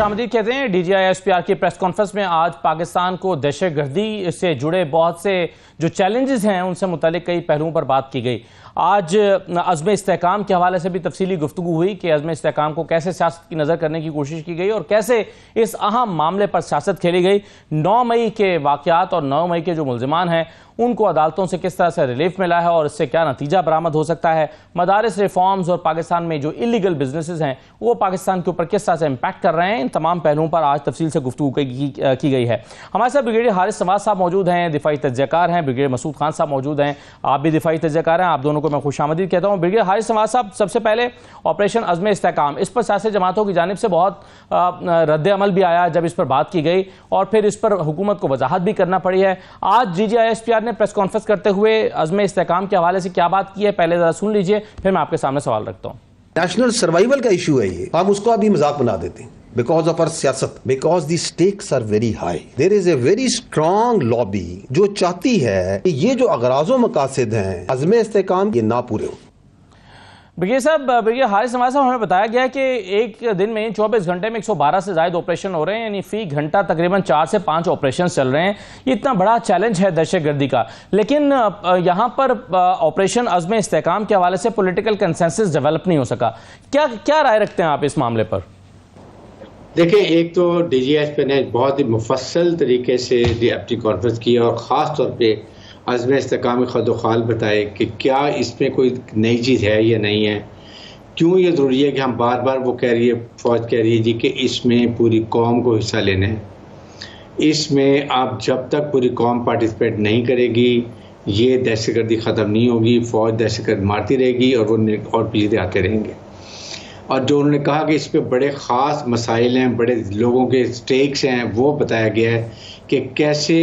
खुशामदीद कहते हैं। DGI-SPR की प्रेस कॉन्फ्रेंस में आज पाकिस्तान को दहशतगर्दी से जुड़े बहुत से जो चैलेंजेस हैं उनसे मुतालिक कई पहलुओं पर बात की गई। आज अज़्म इस्तेहकाम के हवाले से भी तफसीली गुफ्तगू हुई कि अज़्म इस्तेहकाम को कैसे सियासत की नज़र करने की कोशिश की गई और कैसे इस अहम मामले पर सियासत खेली गई। 9 मई के वाक़यात और 9 मई के जो मुल्ज़िमान हैं उनको अदालतों से किस तरह से रिलीफ मिला है और इससे क्या नतीजा बरामद हो सकता है। मदारिस रिफॉर्म्स और पाकिस्तान में जो इलीगल बिजनेसेस हैं वो पाकिस्तान के ऊपर किस तरह से इम्पैक्ट कर रहे हैं, इन तमाम पहलुओं पर आज तफसील से गुफ्तगू की गई है। हमारे साथ ब्रिगेडियर हारिस नवाज साहब मौजूद हैं, दिफाई तज्ज़ियाकार हैं। ब्रिगेडियर मसूद खान साहब मौजूद हैं, आप भी दिफाई तज्ज़ियाकार हैं। आप दोनों को मैं खुशामदीद कहता हूँ। ब्रिगेडियर हारिस नवाज साहब, सबसे पहले ऑपरेशन अज़्म इस्तेहकाम, इस पर सियासी जमातों की जानिब से बहुत रद्द अमल भी आया जब इस पर बात की गई और फिर इस पर हुकूमत को वजाहत भी करना पड़ी है। आज DGI-SPR ने प्रेस कॉन्फ्रेंस करते हुए अज़्म इस्तेहकाम के हवाले से क्या बात की है, पहले जरा सुन लीजिए, फिर मैं आपके सामने सवाल रखता हूँ। नेशनल सर्वाइवल का इशू है ये, हम उसको अभी मजाक बना देते हैं बिकॉज ऑफ आवर सियासत, because the stakes are very high. There is a very strong lobby जो चाहती है कि ये जो अगराज़ो मकासद हैं अज़्म इस्तेहकाम ये ना पूरे हो। ब्रिगेडियर हारिस नवाज साहब, हमें बताया गया है कि एक दिन में 24 घंटे में 112 से ज़ायद ऑपरेशन हो रहे हैं, यानी फी घंटा तकरीबन 4 से 5 ऑपरेशन चल रहे हैं। ये इतना बड़ा चैलेंज है दहशतगर्दी का, लेकिन यहाँ पर ऑपरेशन अज़्म इस्तेहकाम के हवाले से पॉलिटिकल कंसेंसस डेवलप नहीं हो सका। क्या राय रखते हैं आप इस मामले पर? देखिए, एक तो DGI-SPR ने बहुत ही मुफस्सल तरीके से अपनी कॉन्फ्रेंस की और ख़ास तौर पे अज़्म इस्तेहकाम में खदोखाल बताए कि क्या इसमें कोई नई चीज़ है या नहीं है, क्यों ये ज़रूरी है कि हम बार बार वो कह रही है, फ़ौज कह रही है जी कि इसमें पूरी कौम को हिस्सा लेना है। इसमें आप जब तक पूरी कौम पार्टिसिपेट नहीं करेगी ये दहशतगर्दी ख़त्म नहीं होगी, फ़ौज दहशतगर्द मारती रहेगी और वो और पीछे आते रहेंगे। और जो उन्होंने कहा कि इस पर बड़े ख़ास मसाइल हैं, बड़े लोगों के स्टेक्स हैं, वो बताया गया है कि कैसे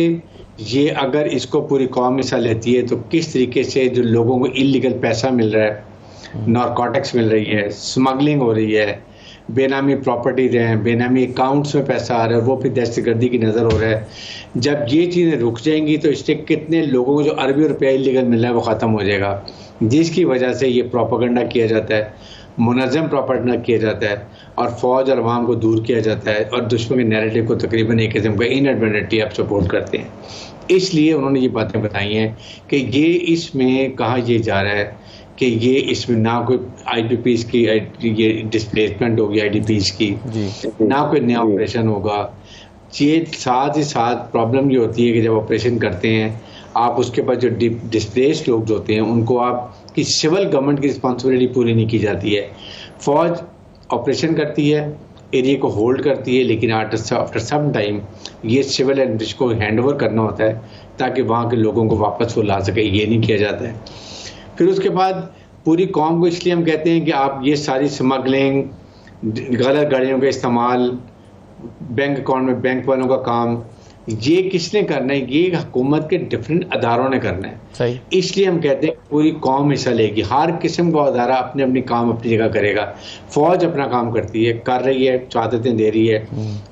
ये अगर इसको पूरी कौम हिस्सा लेती है तो किस तरीके से जो लोगों को इलीगल पैसा मिल रहा है, नारकोटिक्स मिल रही है, स्मगलिंग हो रही है, बेनामी प्रॉपर्टीज हैं, बेनामी अकाउंट्स में पैसा आ रहा है, वो फिर दहशतगर्दी की नज़र हो रहा है। जब ये चीज़ें रुक जाएंगी तो इससे कितने लोगों को जो अरबी रुपया इलीगल मिल रहा है वो ख़त्म हो जाएगा, जिसकी वजह से ये प्रोपेगेंडा किया जाता है, मुनज़्ज़म प्रोपेगेंडा किया जाता है और फ़ौज और अवाम को दूर किया जाता है और दुश्मन के नैरेटिव को तकरीबन एक किस्म का इनएडमिटेडली आप सपोर्ट करते हैं। इसलिए उन्होंने ये बातें बताई हैं कि ये इसमें कहा यह जा रहा है कि ये इसमें ना कोई IDPs की ये डिस्प्लेसमेंट होगी, IDPs की ना कोई नया ऑपरेशन होगा। ये साथ ही साथ प्रॉब्लम ये होती है कि जब ऑपरेशन करते हैं आप उसके बाद जो डिस्प्लेस्ड लोग जो होते हैं उनको आपकी सिविल गवर्नमेंट की रिस्पॉन्सिबिलिटी पूरी नहीं की जाती है। फ़ौज ऑपरेशन करती है, एरिया को होल्ड करती है, लेकिन आफ्टर सम टाइम ये सिविल एडमिनिस्ट्रेशन को हैंड ओवर करना होता है ताकि वहाँ के लोगों को वापस वो ला सके, ये नहीं किया जाता है। फिर उसके बाद पूरी कौम को इसलिए हम कहते हैं कि आप ये सारी स्मगलिंग, गलत गाड़ियों का इस्तेमाल, बैंक अकाउंट में बैंक वालों का काम, ये किसने करना है? ये हुकूमत के डिफरेंट अदारों ने करना है। सही। इसलिए हम कहते हैं पूरी कौम हिस्सा लेगी, हर किस्म का अदारा अपने अपनी काम अपनी जगह करेगा। फौज अपना काम करती है, कर रही है, शहादतें दे रही है।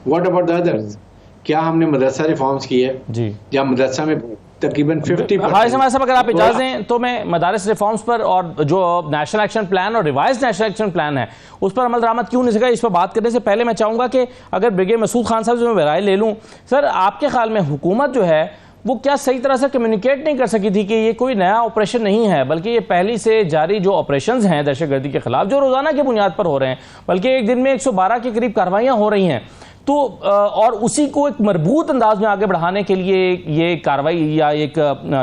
What about the others? क्या हमने मदरसा रिफॉर्म्स किए जी, या मदरसा में तकरीबन 50%? अगर आप इजाज़त दें तो मैं मदारिस रिफॉर्म्स पर और जो नेशनल एक्शन प्लान और रिवाइज नेशनल एक्शन प्लान है उस पर अमल दरामद क्यों नहीं सका, इस पर बात करने से पहले मैं चाहूँगा कि अगर ब्रिगेडियर मसूद खान साहब से मैं राय ले लूँ। सर, आपके ख्याल में हुकूमत जो है वो क्या सही तरह से कम्युनिकेट नहीं कर सकी थी कि ये कोई नया ऑपरेशन नहीं है, बल्कि ये पहले से जारी जो ऑपरेशंस हैं दहशतगर्दी के खिलाफ जो रोज़ाना की बुनियाद पर हो रहे हैं, बल्कि एक दिन में 112 के करीब कार्रवाइयाँ हो रही हैं, तो और उसी को एक मजबूत अंदाज में आगे बढ़ाने के लिए ये कार्रवाई या एक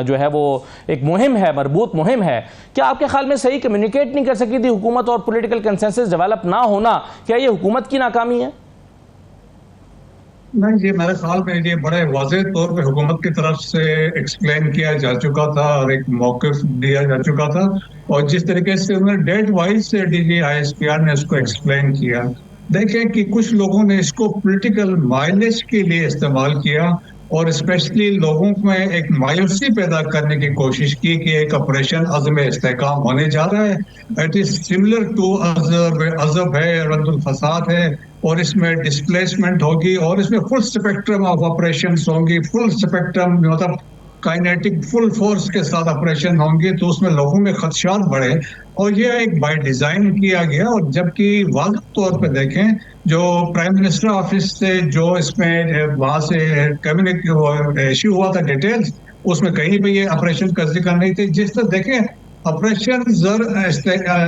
जो है वो एक मुहिम है, मजबूत मुहिम है, क्या आपके ख्याल में सही कम्युनिकेट नहीं कर सकी थी हुकूमत और पॉलिटिकल कंसेंसस डेवलप ना होना, क्या ये हुकूमत की नाकामी है? नहीं, ये मेरे ख्याल में ये बड़े वाज़ेह तौर पे हुकूमत की तरफ से एक्सप्लेन किया जा चुका था और एक मौक़िफ़ दिया जा चुका था, और जिस तरीके से उन्होंने डेट वाइज से DGI-SPR ने उसको एक्सप्लेन किया। देखें कि कुछ लोगों ने इसको पॉलिटिकल माइलेज के लिए इस्तेमाल किया और स्पेशली लोगों में एक मायूसी पैदा करने की कोशिश की कि एक ऑपरेशन अज़्म इस्तेहकाम होने जा रहा है, इट इज सिमिलर टू अज़ब है, रद्दुल फसाद है, और इसमें डिस्प्लेसमेंट होगी और इसमें फुल स्पेक्ट्रम ऑफ ऑपरेशंस होंगी, फुल स्पेक्ट्रम मतलब काइनेटिक फुल फोर्स के साथ ऑपरेशन होंगे तो उसमें लोगों में खदशात बढ़े, और ये एक बाय डिजाइन किया गया। और जबकि वाज़ेह तौर पे देखें, जो प्राइम मिनिस्टर ऑफिस से जो इसमें वहां से कैबिनेट इश्यू हुआ था डिटेल्स, उसमें कहीं पे ये ऑपरेशन का जिक्र नहीं थे। जिस तरह देखें, ऑपरेशन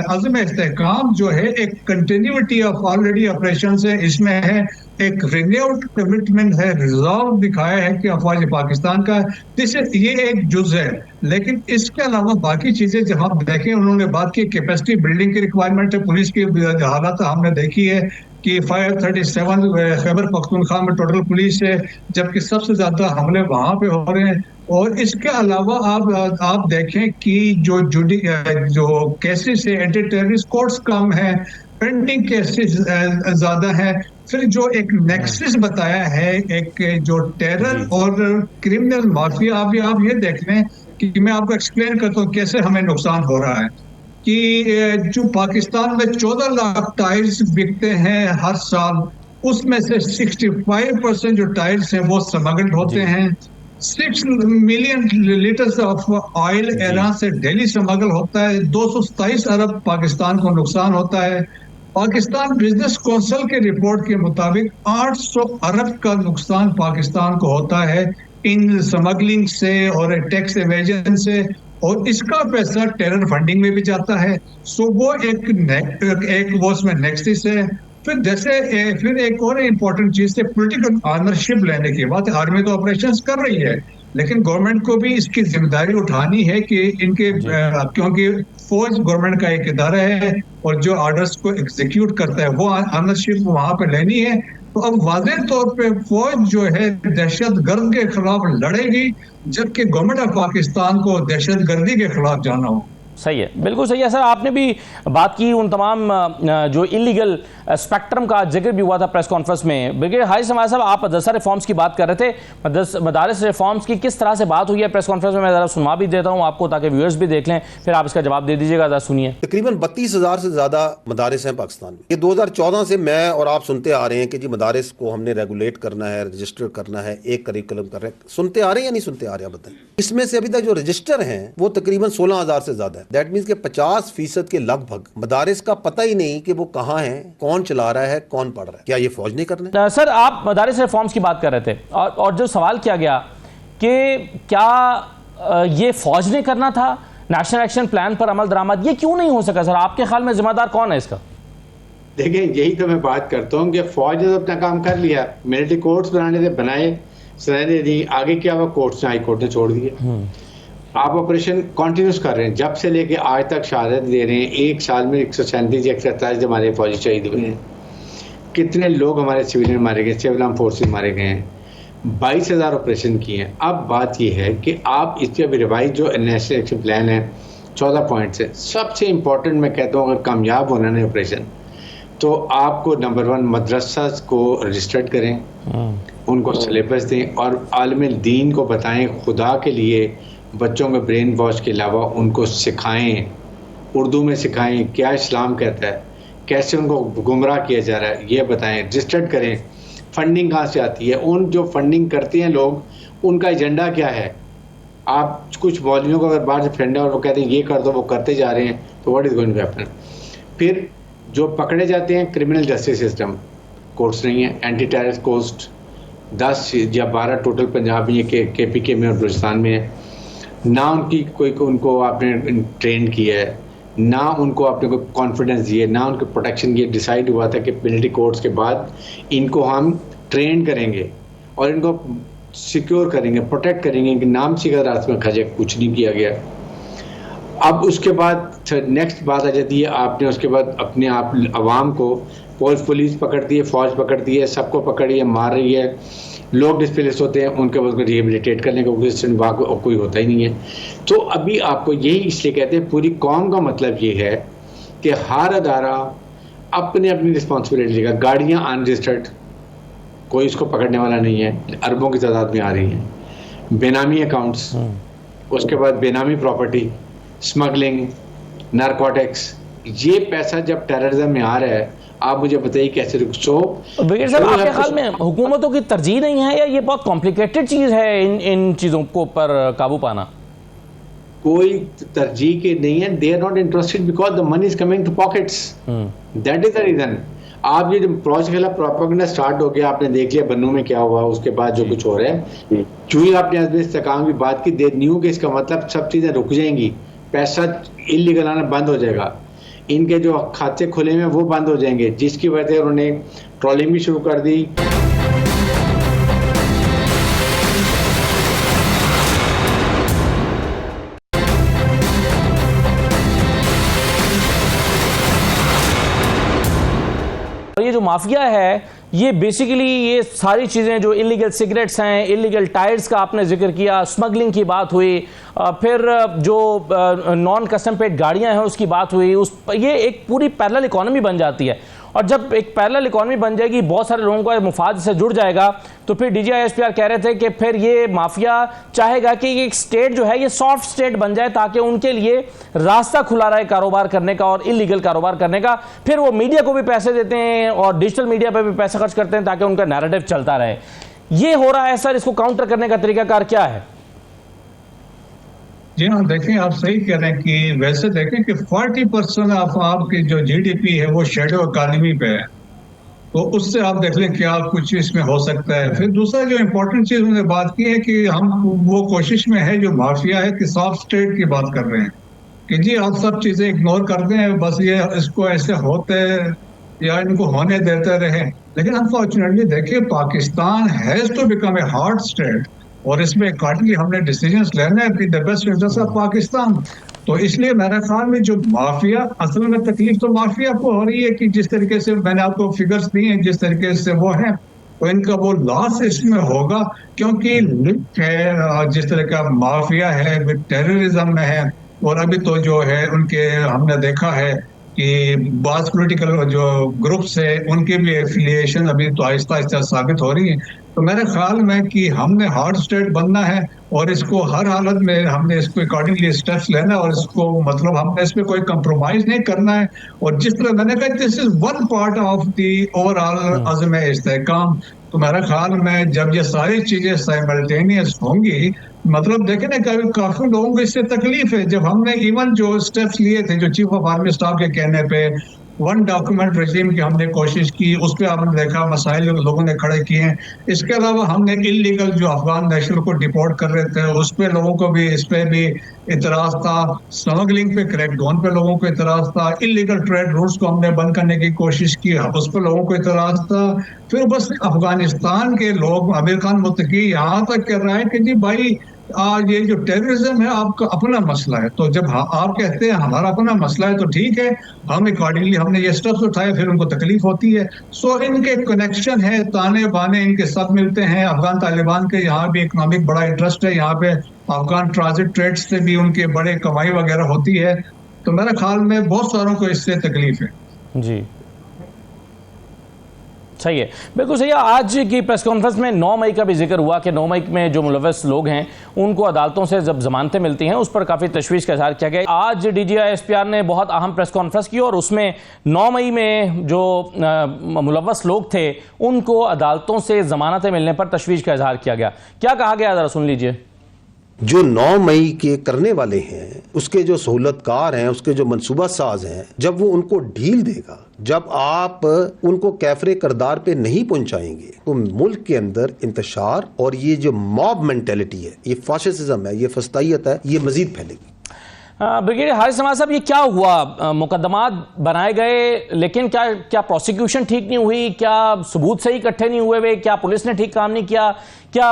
अज़्म इस्तेहकाम जो है एक कंटिन्यूटी ऑफ ऑलरेडी ऑपरेशन है, इसमें है एक रिन्यूड कमिटमेंट है, रिजॉल्व दिखाया है कि अफवाज पाकिस्तान का, ये एक जुज है। लेकिन इसके अलावा बाकी चीजें जब आप देखें, उन्होंने बात की कैपेसिटी बिल्डिंग की रिक्वायरमेंट है, पुलिस की हालत हमने देखी है कि 537 खैबर पख्तूनख्वा में टोटल पुलिस है, जबकि सबसे ज्यादा हमले वहां पे हो रहे हैं। और इसके अलावा आप देखें कि जो केसेस है, एंटी टेररिस्ट कोर्ट्स कम है, पेंडिंग केसेस ज्यादा है। फिर जो एक नेक्सस बताया है, एक जो टेरर और क्रिमिनल माफिया, आप ये देख लें कि मैं आपको एक्सप्लेन करता हूँ कैसे हमें नुकसान हो रहा है। कि जो पाकिस्तान में 14 लाख टायर्स बिकते हैं हर साल, उसमें से 65% जो टायर्स हैं वो स्मगल्ड होते हैं। 6 million litres of oil Iran से डेली स्मगल होता है। 227 अरब पाकिस्तान को नुकसान होता है। पाकिस्तान बिजनेस काउंसिल के रिपोर्ट के मुताबिक 800 अरब का नुकसान पाकिस्तान को होता है इन स्मगलिंग से और टैक्स एवेजन से, और इसका पैसा टेरर फंडिंग में भी जाता है। सो वो एक वो उसमें नेक्सस है। फिर एक और इम्पोर्टेंट चीज है, पॉलिटिकल ऑनरशिप लेने के बाद आर्मी तो ऑपरेशंस कर रही है, लेकिन गवर्नमेंट को भी इसकी जिम्मेदारी उठानी है कि इनके क्योंकि फौज गवर्नमेंट का एक इदारा है और जो ऑर्डर्स को एग्जीक्यूट करता है वो ऑनरशिप वहां पे लेनी है। तो अब वाज़ेह तौर पे फौज जो है दहशत गर्द के खिलाफ लड़ेगी, जबकि गवर्नमेंट ऑफ पाकिस्तान को दहशत गर्दी के खिलाफ जाना हो। सही है, बिल्कुल सही है सर। आपने भी बात की उन तमाम जो इलीगल स्पेक्ट्रम का जिक्र भी हुआ था प्रेस कॉन्फ्रेंस में। ब्रिगेडियर हारिस हमारे साहब, आप मदरसा रिफॉर्म्स की बात कर रहे थे। मदारिस रिफॉर्म्स की किस तरह से बात हुई है प्रेस कॉन्फ्रेंस में? मैं ज़रा सुनवा भी देता हूँ आपको ताकि व्यूअर्स भी देख लें, फिर आप इसका जवाब दे दीजिएगा। ज़रा सुनिए। तकरीबन 32,000 से ज़्यादा मदारिस हैं पाकिस्तान में। ये 2014 से मैं और आप सुनते आ रहे हैं कि जी मदारिस को हमने रेगुलेट करना है, रजिस्टर करना है, एक करिकुलम कर रहे हैं। सुनते आ रहे हैं या नहीं सुनते आ रहे हैं? बताएं। इसमें से अभी तक जो रजिस्टर हैं वो तकरीबन 16,000 से ज़्यादा है। दैट मीन्स के 50% के लगभग मदारिस का पता ही नहीं कि वो कहाँ है, कौन चला रहा है, कौन पढ़ रहा है। क्या ये फौज नहीं करना? सर, आप मदारिस रिफॉर्म्स की बात कर रहे थे और जो सवाल किया गया कि क्या ये फौज ने करना था, नेशनल एक्शन प्लान पर अमल दरामद, ये क्यों नहीं हो सका सर? आपके ख्याल में जिम्मेदार कौन है इसका? देखिए, यही तो मैं बात करता हूँ कि फौज ने तो अपना काम कर लिया, मिलिट्री कोर्ट्स बनाने थे, बनाए, सजा दे दी। आगे क्या हुआ? कोर्ट्स ने, हाई कोर्ट ने छोड़ दिए। आप ऑपरेशन कंटिन्यूस कर रहे हैं, जब से लेके आज तक शहादत दे रहे हैं। एक साल में 137 147 हमारे फौजी शहीद हुए हैं। कितने लोग हमारे सिविलियन मारे गए, सिविल आर्म फोर्सेस मारे गए हैं। 22,000 ऑपरेशन किए हैं। अब बात यह है कि आप इस पर रिवाइज जो नेशनल एक्शन प्लान है 14 पॉइंट्स है, सबसे इम्पोर्टेंट मैं कहता हूँ अगर कामयाब होना है ऑपरेशन, तो आपको नंबर 1 मदरसा को रजिस्टर्ड करें, उनको सिलेबस दें और आलम दीन को बताएं, खुदा के लिए बच्चों के ब्रेन वॉश के अलावा उनको सिखाएं, उर्दू में सिखाएं क्या इस्लाम कहता है, कैसे उनको गुमराह किया जा रहा है, ये बताएं, रजिस्टर्ड करें। फंडिंग कहाँ से आती है, उन जो फंडिंग करते हैं लोग, उनका एजेंडा क्या है। आप कुछ मौलवियों को अगर बाहर से फ्रेंड है और वो कहते हैं ये कर दो, वो करते जा रहे हैं, तो what is going to happen? फिर जो पकड़े जाते हैं, क्रिमिनल जस्टिस सिस्टम, कोर्ट्स नहीं है, एंटी टेररिस्ट कोर्ट्स 10 या 12 टोटल पंजाब में, KPK में और बलूचिस्तान में है ना। उनकी कोई उनको आपने ट्रेन किया है ना, उनको आपने कोई कॉन्फिडेंस दिए ना, उनको प्रोटेक्शन किया। डिसाइड हुआ था कि मिलिट्री कोर्ट्स के बाद इनको हम ट्रेन करेंगे और इनको सिक्योर करेंगे, प्रोटेक्ट करेंगे, इनके नाम से अगर रास्ते में खजे, कुछ नहीं किया गया। अब उसके बाद नेक्स्ट बात आ जाती है, आपने उसके बाद अपने आप अवाम को पुलिस पकड़ती है, फौज पकड़ती है, सबको पकड़ रही है, मार रही है, लोग डिस्प्लेस होते हैं, उनके बाद रिहेबिलिटेट करने का कोई होता ही नहीं है। तो अभी आपको यही इसलिए कहते हैं पूरी कौम का मतलब ये है कि हर अदारा अपने अपनी रिस्पॉन्सिबिलिटी लेगा। गाड़ियाँ अनरजिस्टर्ड, कोई इसको पकड़ने वाला नहीं है, अरबों की तादाद में आ रही हैं। बेनामी अकाउंट्स, उसके बाद बेनामी प्रॉपर्टी, स्मगलिंग, नारकोटिक्स, ये पैसा जब टेररिज्म में आ रहा है आप मुझे बताइए कैसे सो ब्रिगेडियर साहब, आपके ख्याल में हुकूमतों की तरजीह नहीं है या ये बहुत कॉम्प्लिकेटेड चीज़ है इन चीज़ों को पर काबू पाना? कोई तरजीह के नहीं है, they are not interested because the money is coming to pockets, that is the reason. आप ये प्रोजेक्ट के खिलाफ प्रोपेगेंडा स्टार्ट हो गया, आपने देख लिया बन्नू में क्या हुआ, उसके बाद जो कुछ हो रहा है, जो ही आपने अज़्म इस्तेहकाम की बात की, दे न्यू के इसका मतलब सब चीज़ें रुक जाएंगी, पैसा इलीगल आना बंद हो जाएगा, इनके जो खाते खुले हैं वो बंद हो जाएंगे, जिसकी वजह से उन्होंने ट्रॉलिंग भी शुरू कर दी। ये जो माफिया है ये बेसिकली ये सारी चीज़ें जो इलीगल सिगरेट्स हैं, इलीगल टायर्स का आपने जिक्र किया, स्मगलिंग की बात हुई, फिर जो नॉन कस्टम पेड गाड़ियां हैं उसकी बात हुई, ये एक पूरी पैरेलल इकॉनमी बन जाती है। और जब एक पैरेलल इकॉनमी बन जाएगी, बहुत सारे लोगों का मुफाद से जुड़ जाएगा, तो फिर DGI-SPR कह रहे थे कि फिर ये माफिया चाहेगा कि एक स्टेट जो है ये सॉफ्ट स्टेट बन जाए ताकि उनके लिए रास्ता खुला रहे कारोबार करने का और इलीगल कारोबार करने का। फिर वो मीडिया को भी पैसे देते हैं और डिजिटल मीडिया पर भी पैसा खर्च करते हैं ताकि उनका नैरेटिव चलता रहे। ये हो रहा है सर, इसको काउंटर करने का तरीकाकार क्या है? जी हाँ, देखें आप सही कह रहे हैं कि वैसे देखें कि 40% आपकी जो GDP है वो शेडो इकॉनमी पे है, तो उससे आप देख लें क्या कुछ इसमें हो सकता है। फिर दूसरा जो इम्पोर्टेंट चीज़ उन्होंने बात की है कि हम वो कोशिश में है जो माफिया है कि सॉफ्ट स्टेट की बात कर रहे हैं कि जी आप सब चीज़ें इग्नोर कर दें, बस ये इसको ऐसे होते या इनको होने देते रहे। लेकिन अनफॉर्चुनेटली देखिए Pakistan has to become a hard state और इसमें अकॉर्डिंगली हमने डिसीजंस लेने हैं कि the best interest of Pakistan. तो इसलिए मेरे ख्याल में जो माफिया, असल में तकलीफ तो माफिया को हो रही है कि जिस तरीके से मैंने आपको फिगर्स दिए हैं, जिस तरीके से वो हैं, तो इनका वो लॉस इसमें होगा क्योंकि लिंक है जिस तरह का माफिया है विद टेररिज्म में है। और अभी तो जो है उनके हमने देखा है कि बास पॉलिटिकल जो ग्रुप्स है उनकी भी एफिलिएशन अभी तो आहिस्ता आहिस्ता साबित हो रही है। तो मेरे ख्याल में कि हमने हार्ड स्टेट बनना है और इसको हर हालत में हमने इसको अकॉर्डिंगली स्टेप्स लेना है और इसको मतलब हमने इसमें कोई कंप्रोमाइज नहीं करना है। और जिस तरह मैंने कहा this is one part of the overall अज़्म इस्तेहकाम। तो मेरे ख्याल में जब ये सारी चीजें साइमल्टेनियस होंगी, मतलब देखें ना काफी लोगों को इससे तकलीफ है। जब हमने इवन जो स्टेप्स लिए थे जो चीफ ऑफ आर्मी स्टाफ के कहने पे वन डॉक्यूमेंट रेजिम की हमने कोशिश की, उस पर आपने देखा मसाइल लोगों ने खड़े किए हैं। इसके अलावा हमने इलीगल जो अफगान नेशनल को डिपोर्ट कर रहे थे उस पर लोगों को भी इस पर भी इतराज था, स्मगलिंग पे क्रैकडाउन पे लोगों को इतराज था, इलीगल ट्रेड रूट्स को हमने बंद करने की कोशिश की, उस पर लोगों को इतराज था। फिर बस अफगानिस्तान के लोग अमीर खान मुत्तकी यहाँ तक कह रहे हैं कि जी भाई ये जो टेररिज्म है आपका अपना मसला है। तो जब आप कहते हैं हमारा अपना मसला है तो ठीक है, हम अकॉर्डिंगली हमने ये स्टेप्स उठाए, फिर उनको तकलीफ होती है। सो इनके कनेक्शन है, ताने बाने इनके सब मिलते हैं। अफगान तालिबान के यहाँ भी इकोनॉमिक बड़ा इंटरेस्ट है, यहाँ पे अफगान ट्रांजिट ट्रेड से भी उनके बड़े कमाई वगैरह होती है। तो मेरे ख्याल में बहुत सारों को इससे तकलीफ है। जी सही है, बिल्कुल सही है। आज की प्रेस कॉन्फ्रेंस में 9 मई का भी जिक्र हुआ कि 9 मई में जो मुलव्वस लोग हैं उनको अदालतों से जब जमानतें मिलती हैं उस पर काफ़ी तशवीश का इज़हार किया गया। आज DGI-SPR ने बहुत अहम प्रेस कॉन्फ्रेंस की और उसमें 9 मई में जो मुलव्वस लोग थे उनको अदालतों से जमानतें मिलने पर तशवीश का इज़हार किया गया। क्या कहा गया, ज़रा सुन लीजिए। जो 9 मई के करने वाले हैं उसके जो सहूलतकार हैं, उसके जो मनसूबा साज हैं, जब वो उनको ढील देगा, जब आप उनको कैफरे करदार पे नहीं पहुंचाएंगे तो मुल्क के अंदर इंतशार और ये जो मॉब मेंटेलिटी है, ये फाशिज्म है, ये फस्तायत है, ये मजीद फैलेगी। ब्रिगेडियर हारिस नवाज साहब, ये क्या हुआ? मुकदमात बनाए गए लेकिन क्या प्रोसिक्यूशन ठीक नहीं हुई? क्या सबूत सही इकट्ठे नहीं हुए? क्या पुलिस ने ठीक काम नहीं किया? क्या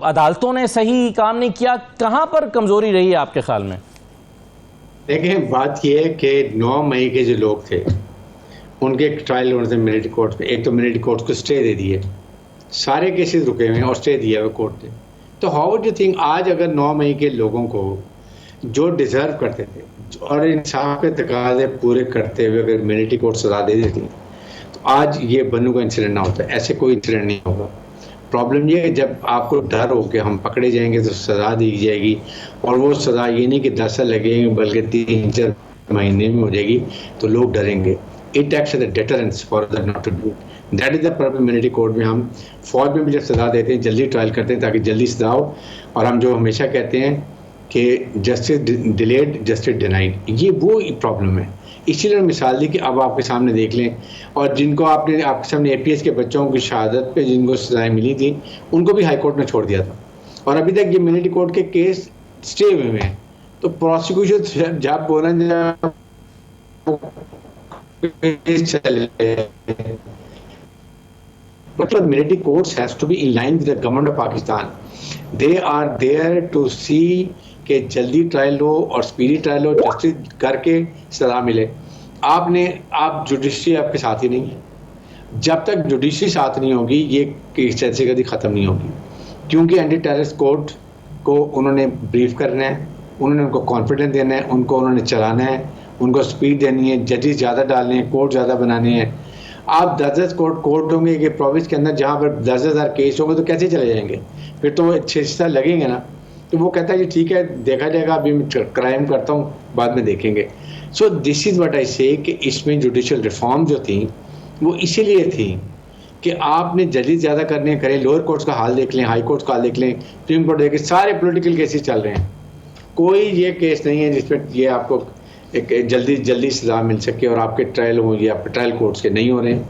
अदालतों ने सही काम नहीं किया? कहां पर कमजोरी रही है आपके ख्याल में? देखिए, बात यह है कि 9 मई के जो लोग थे उनके ट्रायल होने से मिलिट्री कोर्ट पे, एक तो मिलिट्री कोर्ट को स्टे दे दिए, सारे केसेस रुके हुए हैं और स्टे दिया हुआ कोर्ट ने। तो हाउ डू यू थिंक आज अगर 9 मई के लोगों को जो डिजर्व करते थे और इंसाफ के तकाजे पूरे करते हुए अगर मिलिट्री कोर्ट सजा दे देती तो आज ये बन्नू का इंसिडेंट ना होता, ऐसे कोई इंसिडेंट नहीं होगा। प्रॉब्लम ये है जब आपको डर हो कि हम पकड़े जाएंगे तो सज़ा दी जाएगी, और वो सज़ा ये नहीं कि 10 साल लगेंगे बल्कि 3-4 महीने में हो जाएगी, तो लोग डरेंगे। It acts as a deterrence for other not to do it. That is the purpose military code में हम फौज में भी जब सजा देते हैं जल्दी ट्रायल करते हैं ताकि जल्दी सजा हो, और हम जो हमेशा कहते हैं कि जस्टिस डिलेड जस्टिस डिनाइड, ये वो प्रॉब्लम है। इसीलिए मिसाल दी कि अब आपके सामने देख लें, और जिनको आपके सामने APS के बच्चों की शहादत पे जिनको सजाएं मिली थी उनको भी हाई कोर्ट ने छोड़ दिया था, और अभी तक ये मिलिट्री कोर्ट के केस स्टे हुए हैं। तो प्रोसिक्यूशन जब बोला But military courts has to be in line with the government of Pakistan. They are there to see कि जल्दी ट्रायल हो और स्पीडी ट्रायल हो, जस्टिस करके सजा मिले। आप जुडिशरी आपके साथ ही नहीं है। जब तक जुडिशरी साथ नहीं होगी ये केस ऐसे कभी ख़त्म नहीं होगी, क्योंकि एंटी टेररिस्ट कोर्ट को उन्होंने ब्रीफ करना है, उन्होंने उनको कॉन्फिडेंस देना है, उनको उन्होंने चलाना है, उनको स्पीड देनी है, जजेस ज़्यादा डालने हैं, कोर्ट ज़्यादा बनाने हैं। आप 10 कोर्ट होंगे कि प्रोविंस के अंदर जहाँ पर 10,000 केस होंगे तो कैसे चले जाएंगे, फिर तो 6 साल लगेंगे ना। तो वो कहता है कि ठीक है देखा जाएगा, अभी मैं क्राइम करता हूँ बाद में देखेंगे। So this is what I से कि इसमें जुडिशल रिफॉर्म जो थी वो इसीलिए थी कि आपने जल्दी ज़्यादा करने करें। लोअर कोर्ट्स का हाल देख लें, हाई कोर्ट्स का हाल देख लें, सुप्रीम कोर्ट देखें, सारे पॉलिटिकल केसेस चल रहे हैं। कोई ये केस नहीं है जिसमें ये आपको एक जल्दी सजा मिल सके और आपके ट्रायल हो या ट्रायल कोर्ट्स के नहीं हो रहे हैं।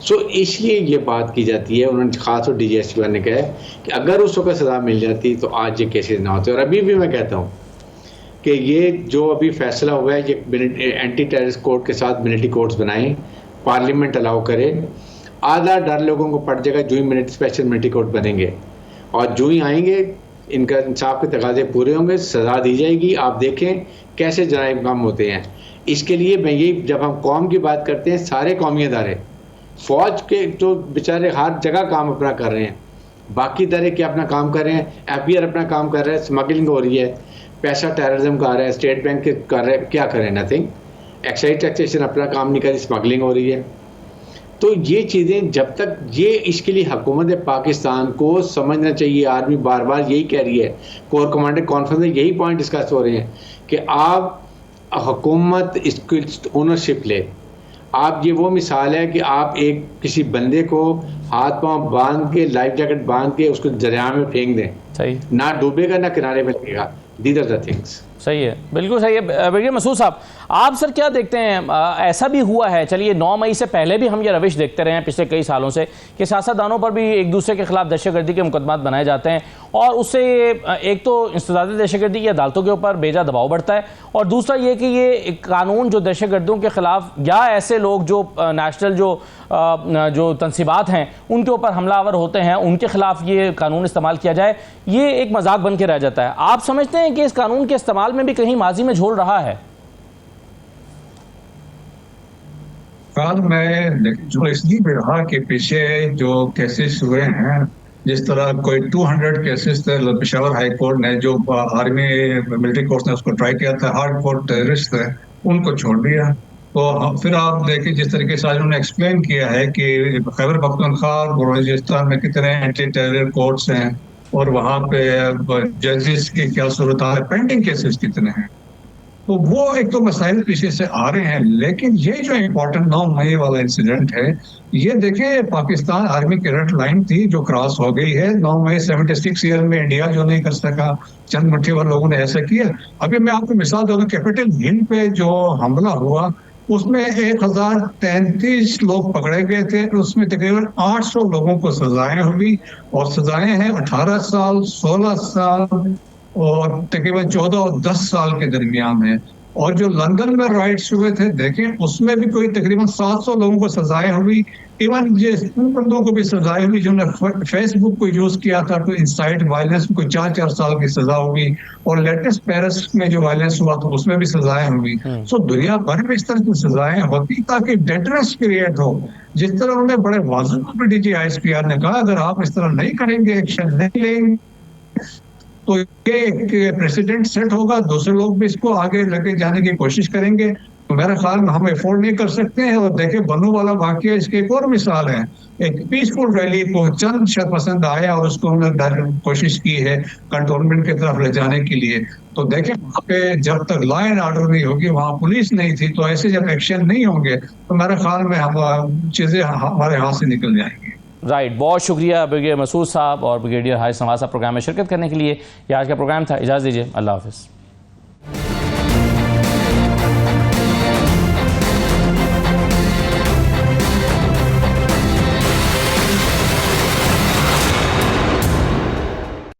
सो इसलिए ये बात की जाती है, उन्होंने खास तौर DGSP ने कहा है कि अगर उस वक्त सजा मिल जाती तो आज ये केसेस ना होते। और अभी भी मैं कहता हूँ कि ये जो अभी फैसला हुआ है ये एंटी टेररिस्ट कोर्ट के साथ मिलिट्री कोर्ट्स बनाएं, पार्लियामेंट अलाउ करे, आधा डर लोगों को पड़ जाएगा जो ही स्पेशल मिलिट्री कोर्ट बनेंगे, और जो ही आएंगे इनका इंसाफ के तकाजे पूरे होंगे, सजा दी जाएगी। आप देखें कैसे जराइम कम होते हैं। इसके लिए मैं यही, जब हम कौम की बात करते हैं, सारे कौमी अदारे फौज के जो बेचारे हर जगह काम अपना कर रहे हैं, बाकी इदारे क्या अपना काम कर रहे हैं, FBR अपना काम कर रहा है, स्मगलिंग हो रही है, पैसा टेररिज्म का आ रहा है, स्टेट बैंक के कर रहे हैं, क्या करें, नथिंग। एक्साइज टैक्सेशन अपना काम नहीं कर रही, स्मगलिंग हो रही है। तो ये चीज़ें जब तक ये, इसके लिए हुकूमत पाकिस्तान को समझना चाहिए। आर्मी बार बार यही कह रही है, कोर कमांडर कॉन्फ्रेंस में यही पॉइंट डिस्कस हो रहे हैं कि आप हुकूमत इसकी ओनरशिप ले। आप ये वो मिसाल है कि आप एक किसी बंदे को हाथ पांव बांध के, लाइफ जैकेट बांध के उसको दरिया में फेंक दें, सही, ना डूबेगा ना किनारे पे लगेगा। These are the things. सही है, बिल्कुल सही है। ब्रिगेडियर मसूद साहब, आप सर क्या देखते हैं, ऐसा भी हुआ है, चलिए 9 मई से पहले भी हम ये रविश देखते रहे हैं पिछले कई सालों से कि सियासतदानों पर भी एक दूसरे के खिलाफ दहशतगर्दी के मुकदमात बनाए जाते हैं, और उससे एक तो इंसदाद दहशतगर्दी की अदालतों के ऊपर बेजा दबाव बढ़ता है, और दूसरा ये कि ये कानून जो दहशतगर्दियों के खिलाफ या ऐसे लोग जो नेशनल जो तनसीबात हैं उनके ऊपर हमलावर होते हैं उनके खिलाफ ये कानून इस्तेमाल किया जाए, ये एक मजाक बन के रह जाता है। आप समझते हैं कि इस कानून के इस्तेमाल में भी कहीं माजी में झोल रहा है? मैं जो इसलिए भी रहा कि पीछे जो केसेस हुए हैं, जिस तरह कोई 200 केसेस थे, पेशावर हाई कोर्ट ने जो आर्मी मिलिट्री कोर्ट ने उसको ट्राई किया था, हार्ड कोर्ट टेररिस्ट थे उनको छोड़ दिया। तो फिर आप देखिए जिस तरीके से आज उन्होंने एक्सप्लेन किया है कि खैबर पख्तूनख्वा और बलूचिस्तान में कितने एंटी टेरर कोर्ट्स हैं और वहाँ पे जजेस की क्या सूरत है, पेंडिंग केसेस कितने हैं। तो वो एक तो मसाइल पीछे से आ रहे हैं, लेकिन ये जो इम्पोर्टेंट 9 मई वाला इंसिडेंट है, ये देखिए पाकिस्तान आर्मी की रेड लाइन थी जो क्रॉस हो गई है। 9 मई 76 ईयर में इंडिया जो नहीं कर सका, चंद मुट्ठी भर लोगों ने ऐसा किया। अभी मैं आपको मिसाल दूं, कैपिटल हिल पे जो हमला हुआ उसमें 1033 लोग पकड़े गए थे, उसमें तकरीबन 800 लोगों को सजाएं हुई, और सजाएं हैं 18 साल, 16 साल और तकरीबन 14 और 10 साल के दरमियान है। और जो लंदन में राइट्स हुए थे, देखें उसमें भी कोई तकरीबन 700 लोगों को सजाएं हुई। इवन जिस बंदों को भी सजाएं हुई जिन्होंने फेसबुक को यूज किया था तो इंसाइट वायलेंस को 4-4 साल की सजा हुई, और लेटेस्ट पेरिस में जो वायलेंस हुआ था उसमें भी सजाएं हुई। सो दुनिया भर में इस तरह की सजाएं होती ताकि डेटरेंस क्रिएट हो। जिस तरह उन्होंने बड़े वाज़ेह तौर पर DG ISPR ने कहा, अगर आप इस तरह नहीं करेंगे, एक्शन नहीं लेंगे, तो ये एक प्रेसिडेंट सेट होगा, दूसरे लोग भी इसको आगे लेके जाने की कोशिश करेंगे। मेरे ख्याल में हम अफोर्ड नहीं कर सकते हैं। और देखे बनू वाला वाकया इसकी एक और मिसाल है। एक पीसफुल रैली को चंद शरपसंद आया और उसको उन्होंने कोशिश की है कंट्रोलमेंट की तरफ ले जाने के लिए। तो देखें वहाँ पे जब तक लॉ एंड ऑर्डर नहीं होगी, वहाँ पुलिस नहीं थी, तो ऐसे जब एक्शन नहीं होंगे तो मेरे ख्याल में हम चीजें हमारे हाथ से निकल जाएंगी। राइट, बहुत शुक्रिया ब्रिगेडियर मसूद साहब और ब्रिगेडियर हारिस नवाज साहब प्रोग्राम में शिरकत करने के लिए। ये आज का प्रोग्राम था, इजाज़त दीजिए, अल्लाह हाफिज़।